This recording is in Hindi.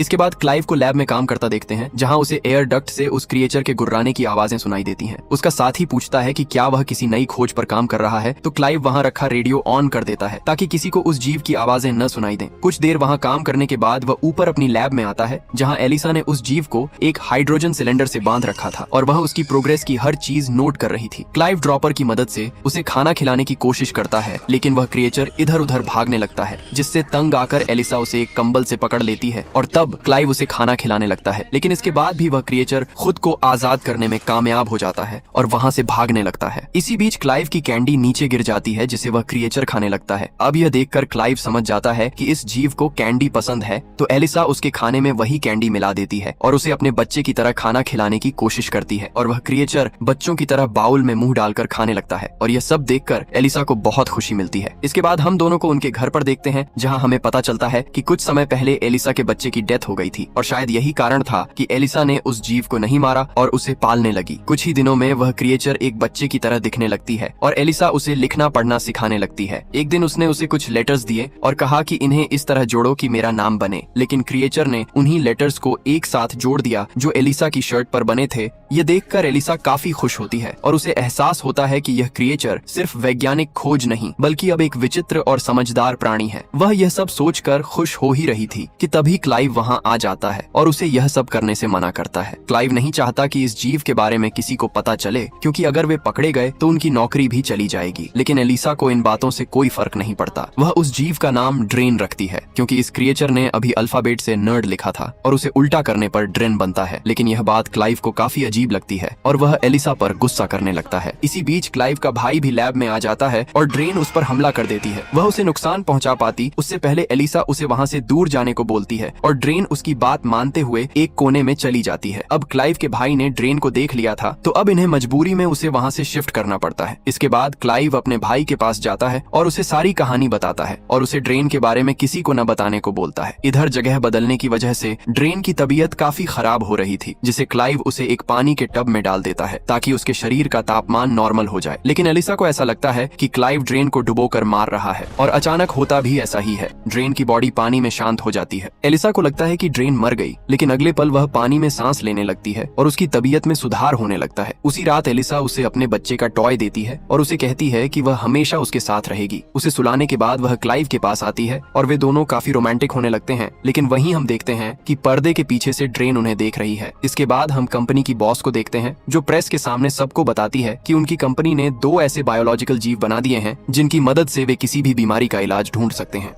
इसके बाद क्लाइव को लैब में काम करता देखते हैं, जहाँ उसे एयर डक्ट से उस क्रिएचर के गुर्राने की आवाजें सुनाई देती हैं। उसका साथी पूछता है कि क्या वह किसी नई खोज पर काम कर रहा है, तो क्लाइव वहाँ रखा रेडियो ऑन कर देता है ताकि किसी को उस जीव की आवाजें न सुनाई दें। कुछ देर वहाँ काम करने के बाद वह ऊपर अपनी लैब में आता है, जहाँ एलिसा ने उस जीव को एक हाइड्रोजन सिलेंडर से बांध रखा था और वह उसकी प्रोग्रेस की हर चीज नोट कर रही थी। क्लाइव ड्रॉपर की मदद से उसे खाना खिलाने की कोशिश करता है, लेकिन वह क्रिएचर इधर उधर भागने लगता है, जिससे तंग आकर एलिसा उसे एक कंबल से पकड़ लेती है और तब क्लाइव उसे खाना खिलाने लगता है। लेकिन इसके बाद भी वह क्रिएचर खुद को आजाद करने में कामयाब हो जाता है और वहाँ से भागने लगता है। इसी बीच क्लाइव की कैंडी नीचे गिर जाती है, जिसे वह क्रिएचर खाने लगता है। अब यह देखकर क्लाइव समझ जाता है कि इस जीव को कैंडी पसंद है, तो एलिसा उसके खाने में वही कैंडी मिला देती है और उसे अपने बच्चे की तरह खाना खिलाने की कोशिश करती है और वह क्रिएचर बच्चों की तरह बाउल में मुंह डालकर खाने लगता है और यह सब देखकर एलिसा को बहुत खुशी मिलती है। इसके बाद हम दोनों को उनके घर पर देखते हैं, जहां हमें पता चलता है कि कुछ समय पहले एलिसा के बच्चे की डेथ हो गई थी और शायद यही कारण था कि एलिसा ने उस जीव को नहीं मारा और उसे पालने लगी। कुछ ही दिनों में वह क्रिएचर एक बच्चे की तरह दिखने लगती है और एलिसा उसे लिखना पढ़ना सिखाने लगती है। एक दिन उसने उसे कुछ लेटर्स दिए और कहा कि इन्हें इस तरह जोड़ो कि मेरा नाम बने, लेकिन क्रिएचर ने उन्हीं लेटर्स को एक साथ जोड़ दिया जो एलिसा की शर्ट पर बने थे। यह देखकर एलिसा काफी खुश होती है और उसे एहसास होता है कि यह क्रिएचर सिर्फ वैज्ञानिक खोज नहीं बल्कि अब एक विचित्र और समझदार प्राणी है। वह यह सब सोचकर खुश हो ही रही थी कि तभी क्लाइव वहां आ जाता है और उसे यह सब करने से मना करता है। क्लाइव नहीं चाहता कि इस जीव के बारे में किसी को पता चले, क्योंकि अगर वे पकड़े गए तो उनकी नौकरी भी चली जाएगी। लेकिन एलिसा को इन बातों से कोई फर्क नहीं पड़ता। वह उस जीव का नाम ड्रेन रखती है, क्योंकि इस क्रिएचर ने अभी अल्फाबेट से नर्ड लिखा था और उसे उल्टा करने पर ड्रेन बनता है। लेकिन यह बात क्लाइव को काफी अजीब लगती है और वह एलिसा पर गुस्सा करने लगता है। इसी बीच क्लाइव का भाई भी लैब में आ जाता है और ड्रेन उस पर हमला कर देती है। वह उसे नुकसान पहुंचा पाती उससे पहले एलिसा उसे वहां से दूर जाने को बोलती है और ड्रेन उसकी बात मानते हुए एक कोने में चली जाती है। अब क्लाइव के भाई ने ड्रेन को देख लिया था, तो अब इन्हें मजबूरी में उसे वहां से शिफ्ट करना पड़ता है। इसके बाद क्लाइव अपने भाई के पास जाता है और उसे सारी कहानी बताता है और उसे ड्रेन के बारे में किसी को न बताने को बोलता है। इधर जगह बदलने की वजह से ड्रेन की तबीयत काफी खराब हो रही थी, जिसे क्लाइव उसे एक पानी के टब में डाल देता है ताकि उसके शरीर का तापमान नॉर्मल हो जाए। लेकिन एलिसा को ऐसा लगता है कि क्लाइव ड्रेन को डुबोकर मार रहा है और अचानक होता भी ऐसा ही है। ड्रेन की बॉडी पानी में शांत हो जाती है। एलिसा को लगता है कि ड्रेन मर गई, लेकिन अगले पल वह पानी में सांस लेने लगती है और उसकी तबीयत में सुधार होने लगता है। उसी रात एलिसा उसे अपने बच्चे का टॉय देती है और उसे कहती है कि वह हमेशा उसके साथ रहेगी। उसे सुलाने के बाद वह क्लाइव के पास आती है और वे दोनों काफी रोमांटिक होने लगते हैं। लेकिन वहीं हम देखते हैं कि पर्दे के पीछे से ड्रेन उन्हें देख रही है। इसके बाद हम कंपनी की बॉस को देखते हैं, जो प्रेस के सामने सबको बताती है कि उनकी कंपनी ने 2 ऐसे बायोलॉजिकल जीव बना दिए हैं जिनकी मदद से वे किसी भी बीमारी का इलाज ढूंढ सकते हैं।